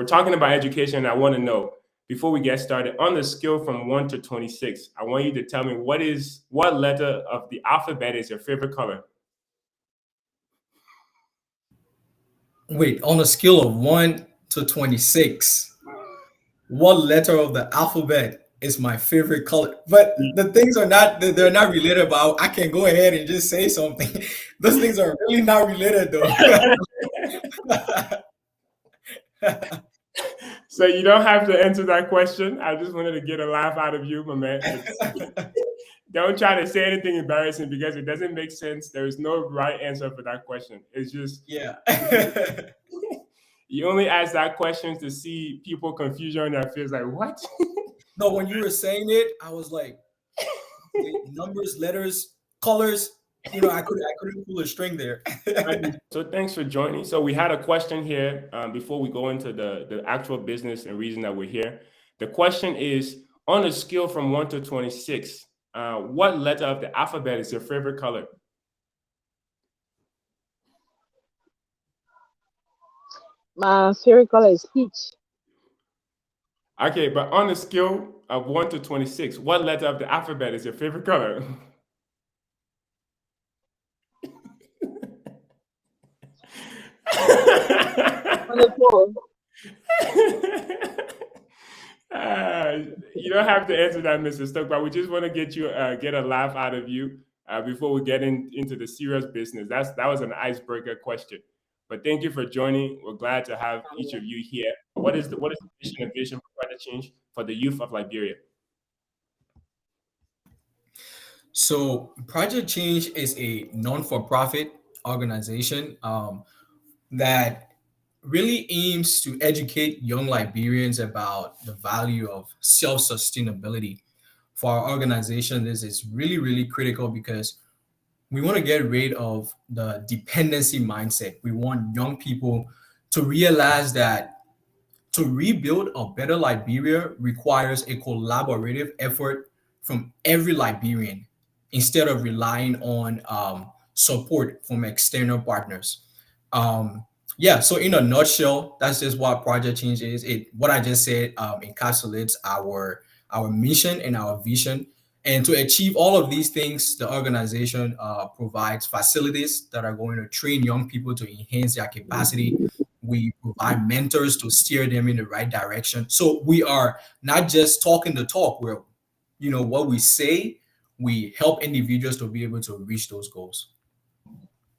we're talking about education. I want to know, before we get started, on the scale from 1 to 26, I want you to tell me what letter of the alphabet is your favorite color? Wait, on a scale of 1 to 26, what letter of the alphabet is my favorite color? But the things are not, they're not related, but I can go ahead and just say something. Those things are really not related though. So you don't have to answer that question. I just wanted to get a laugh out of you, my man. Don't try to say anything embarrassing because it doesn't make sense. There is no right answer for that question. It's just Yeah. you only ask that question to see people confusion on their face, like what? No, when you were saying it, I was like, numbers, letters, colors. I couldn't pull a string there. So thanks for joining. So we had a question here before we go into the actual business and reason that we're here. The question is, on a scale from 1 to 26, what letter of the alphabet is your favorite color? My favorite color is peach. Okay, but on a scale of 1 to 26, what letter of the alphabet is your favorite color? On the floor. You don't have to answer that, Mr. Stoke, but we just want to get a laugh out of you before we get into the serious business. That was an icebreaker question. But thank you for joining. We're glad to have each of you here. What is the mission and vision for climate change for the youth of Liberia? So, Project Change is a non-for-profit organization that really aims to educate young Liberians about the value of self-sustainability. For our organization, this is really, really critical because we want to get rid of the dependency mindset. We want young people to realize that to rebuild a better Liberia requires a collaborative effort from every Liberian instead of relying on support from external partners. Yeah, so in a nutshell, that's just what Project Change is. What I just said encapsulates our mission and our vision. And to achieve all of these things, the organization provides facilities that are going to train young people to enhance their capacity. We provide mentors to steer them in the right direction. So we are not just talking the talk. We're, what we say, we help individuals to be able to reach those goals.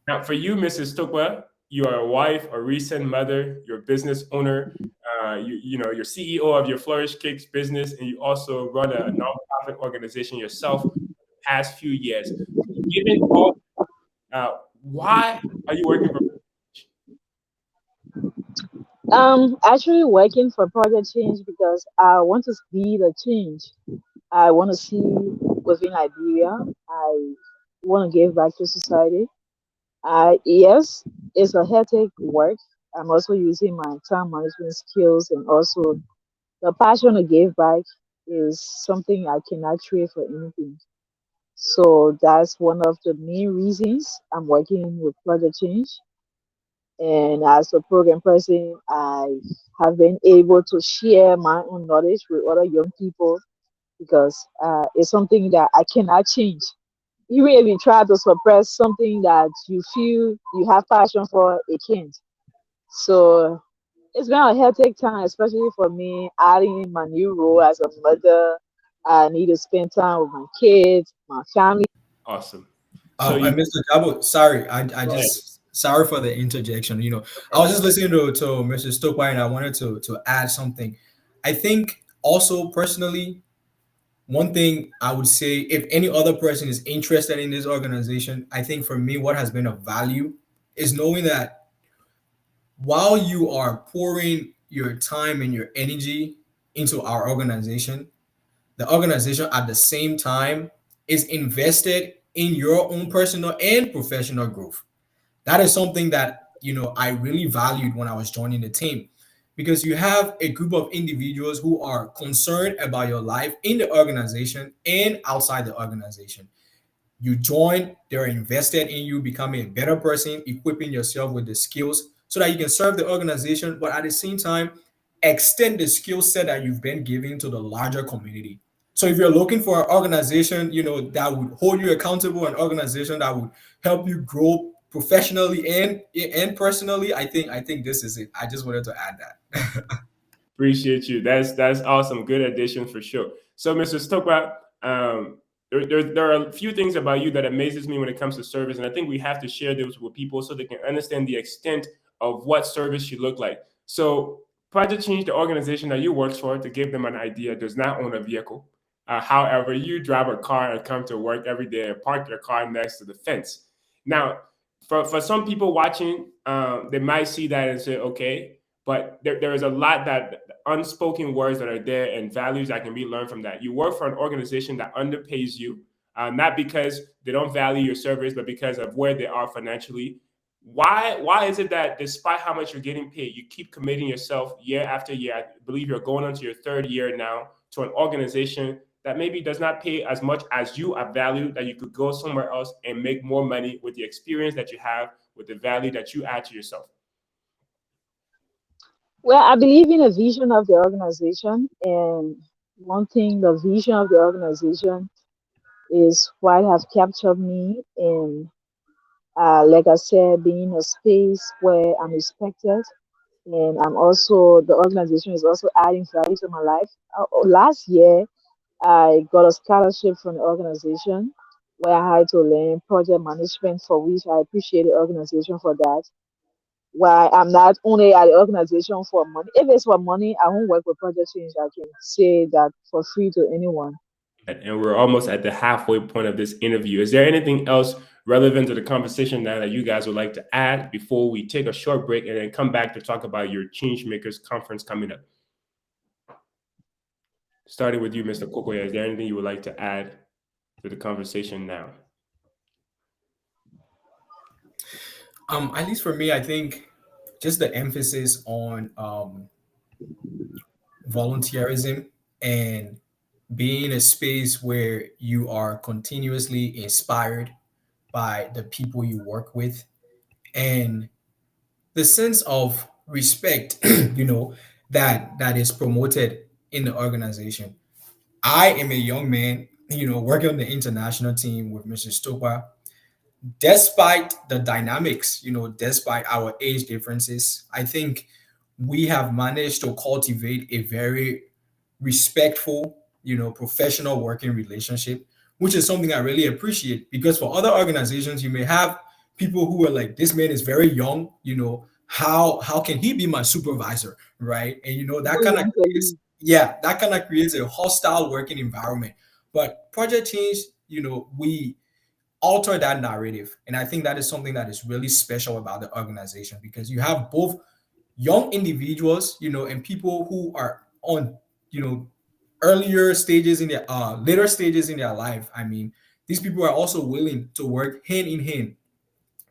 Now, for you, Mrs. Tokpah, you are a wife, a recent mother, you're a business owner, you're CEO of your Flourish Cakes business, and you also run a nonprofit organization yourself for the past few years. Given all, why are you working for? Actually working for Project Change because I want to be the change I want to see within Liberia. I want to give back to society. Yes, it's a hectic work. I'm also using my time management skills and also the passion to give back is something I cannot trade for anything. So that's one of the main reasons I'm working with Project Change. And as a program person, I have been able to share my own knowledge with other young people because it's something that I cannot change. Even if you try to suppress something that you feel you have passion for, it can't. So it's been a hectic time, especially for me, adding in my new role as a mother. I need to spend time with my kids, my family. Awesome. So And Mr. Jabo, sorry, I go ahead. just sorry for the interjection. I was just listening to Mr. Stokely and I wanted to add something. I think also personally, one thing I would say, if any other person is interested in this organization, I think for me, what has been of value is knowing that while you are pouring your time and your energy into our organization, the organization at the same time is invested in your own personal and professional growth. That is something that I really valued when I was joining the team, because you have a group of individuals who are concerned about your life in the organization and outside the organization. You join, they're invested in you becoming a better person, equipping yourself with the skills so that you can serve the organization, but at the same time extend the skill set that you've been giving to the larger community. So if you're looking for an organization, that would hold you accountable, an organization that would help you grow professionally and personally, I think this is it. I just wanted to add that. Appreciate you. That's awesome. Good addition for sure. So, Mr. Stokpah, there are a few things about you that amazes me when it comes to service, and I think we have to share those with people so they can understand the extent of what service should look like. So, Project Change, the organization that you work for, to give them an idea, does not own a vehicle. However, you drive a car and come to work every day and park your car next to the fence. Now, for some people watching, they might see that and say, okay, but there is a lot that unspoken words that are there and values that can be learned from that. You work for an organization that underpays you, not because they don't value your service, but because of where they are financially. Why is it that despite how much you're getting paid, you keep committing yourself year after year? I believe you're going on to your third year now to an organization that maybe does not pay as much as you are valued, that you could go somewhere else and make more money with the experience that you have, with the value that you add to yourself. Well, I believe in a vision of the organization, and one thing, the vision of the organization is what has captured me. And like I said, being in a space where I'm respected, and I'm also the organization is also adding value to my life. Last year, I got a scholarship from the organization where I had to learn project management, for which I appreciate the organization for that. Why I'm not only at the organization for money. If it's for money, I won't work with Project Change. I can say that for free to anyone. And we're almost at the halfway point of this interview. Is there anything else relevant to the conversation now that you guys would like to add before we take a short break and then come back to talk about your Changemakers conference coming up? Starting with you, Mr. Korkoyah, is there anything you would like to add to the conversation now? At least for me, I think just the emphasis on volunteerism and being in a space where you are continuously inspired by the people you work with, and the sense of respect that is promoted in the organization. I am a young man, working on the international team with Mr. Stokpah. Despite the dynamics, despite our age differences, I think we have managed to cultivate a very respectful, professional working relationship, which is something I really appreciate. Because for other organizations, you may have people who are like, this man is very young, how can he be my supervisor, right? And that Who kind you of want to creates, lead? yeah, that kind of creates a hostile working environment. But Project Change, we alter that narrative. And I think that is something that is really special about the organization, because you have both young individuals, and people who are on, earlier stages in their later stages in their life. I mean, these people are also willing to work hand in hand.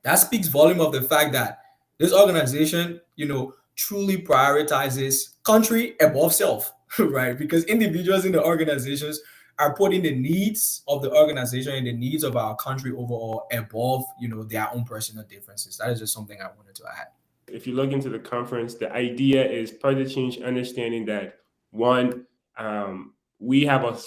That speaks volume of the fact that this organization, truly prioritizes country above self, right? Because individuals in the organizations are putting the needs of the organization and the needs of our country overall above, their own personal differences. That is just something I wanted to add. If you look into the conference, the idea is Project Change understanding that one, we have a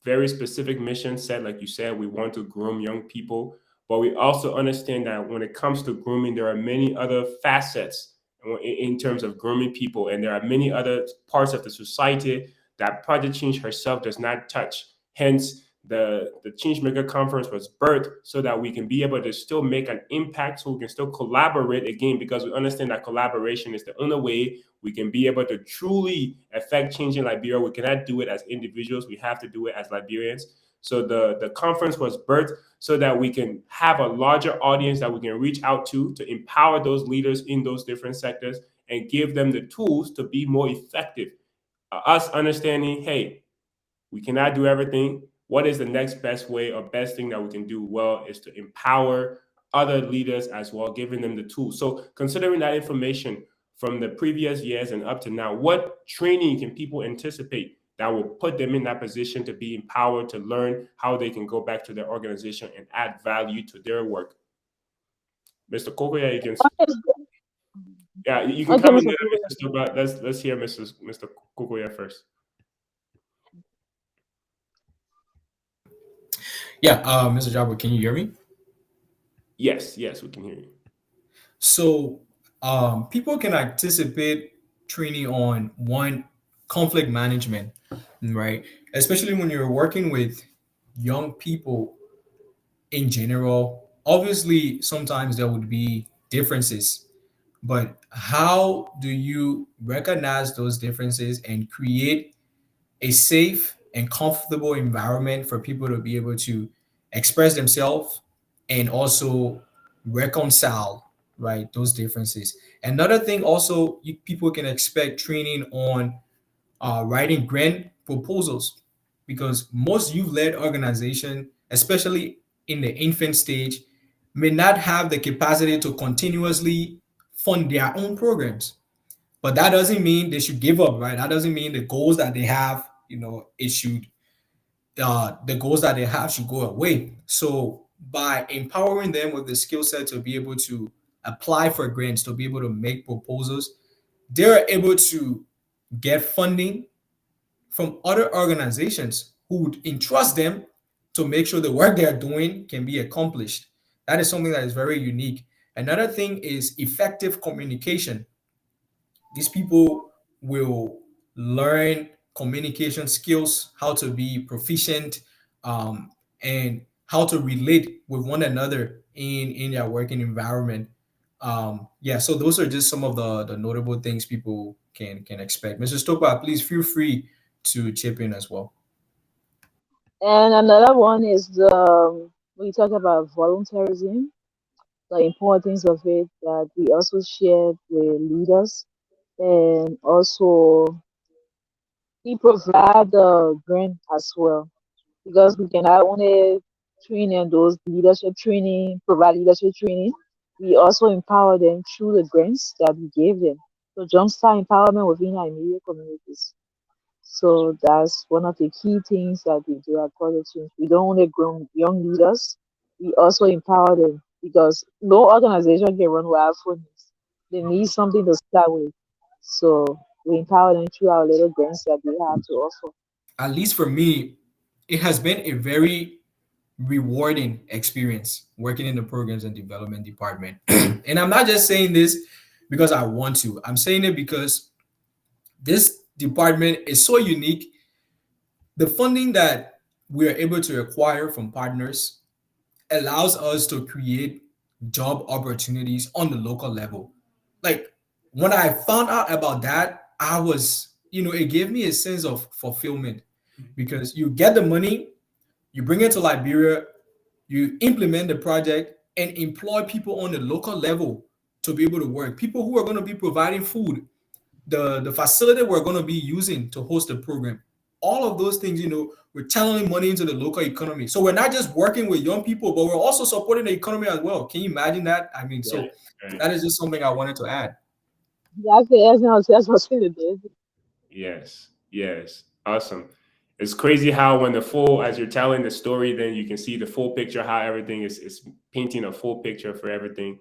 very specific mission set. Like you said, we want to groom young people, but we also understand that when it comes to grooming, there are many other facets in terms of grooming people, and there are many other parts of the society that Project Change herself does not touch. Hence, the Changemaker conference was birthed so that we can be able to still make an impact, so we can still collaborate again, because we understand that collaboration is the only way we can be able to truly affect change in Liberia. We cannot do it as individuals, we have to do it as Liberians. So the conference was birthed so that we can have a larger audience that we can reach out to empower those leaders in those different sectors and give them the tools to be more effective. Us understanding, hey, we cannot do everything. What is the next best way or best thing that we can do? Well, is to empower other leaders as well, giving them the tools. So, considering that information from the previous years and up to now, what training can people anticipate that will put them in that position to be empowered to learn how they can go back to their organization and add value to their work? Mr. Korkoyah, you can, Honestly, yeah, you can okay, come in Mr. there. Kuba. Let's hear Mr. Korkoyah first. Yeah, Mr. Jabber, can you hear me? Yes, yes, we can hear you. So, people can anticipate training on one conflict management, right? Especially when you're working with young people in general. Obviously, sometimes there would be differences, but how do you recognize those differences and create a safe and comfortable environment for people to be able to express themselves and also reconcile, right, those differences? Another thing also, people can expect training on writing grant proposals, because most youth-led organization, especially in the infant stage, may not have the capacity to continuously fund their own programs. But that doesn't mean they should give up, right? That doesn't mean the goals that they have, it should the goals that they have should go away. So by empowering them with the skill set to be able to apply for grants, to be able to make proposals, they're able to get funding from other organizations who would entrust them to make sure the work they are doing can be accomplished. That is something that is very unique. Another thing is effective communication. These people will learn communication skills, how to be proficient, and how to relate with one another in their working environment. Yeah, so those are just some of the notable things people can expect. Mr. Stopa, please feel free to chip in as well. And another one is we talk about volunteerism, the importance of it that we also shared with leaders, and also we provide the grant as well, because we can not only train in those leadership training, provide leadership training, we also empower them through the grants that we gave them. So jumpstart empowerment within our immediate communities. So that's one of the key things that we do at Project Change. We don't only grow young leaders, we also empower them, because no organization can run without funding. They need something to start with. So we empower them through our little grants that we have to offer. At least for me, it has been a very rewarding experience working in the programs and development department. And I'm not just saying this because I want to. I'm saying it because this department is so unique. The funding that we are able to acquire from partners allows us to create job opportunities on the local level. Like when I found out about that, I was, it gave me a sense of fulfillment, because you get the money, you bring it to Liberia, you implement the project and employ people on the local level to be able to work. People who are going to be providing food, the facility we're going to be using to host the program. All of those things, we're channeling money into the local economy. So we're not just working with young people, but we're also supporting the economy as well. Can you imagine that? I mean, Right, so right. that is just something I wanted to add. That's the essence. That's what it is. Yes, yes. Awesome. It's crazy how when the full, as you're telling the story, then you can see the full picture, how everything is painting a full picture for everything.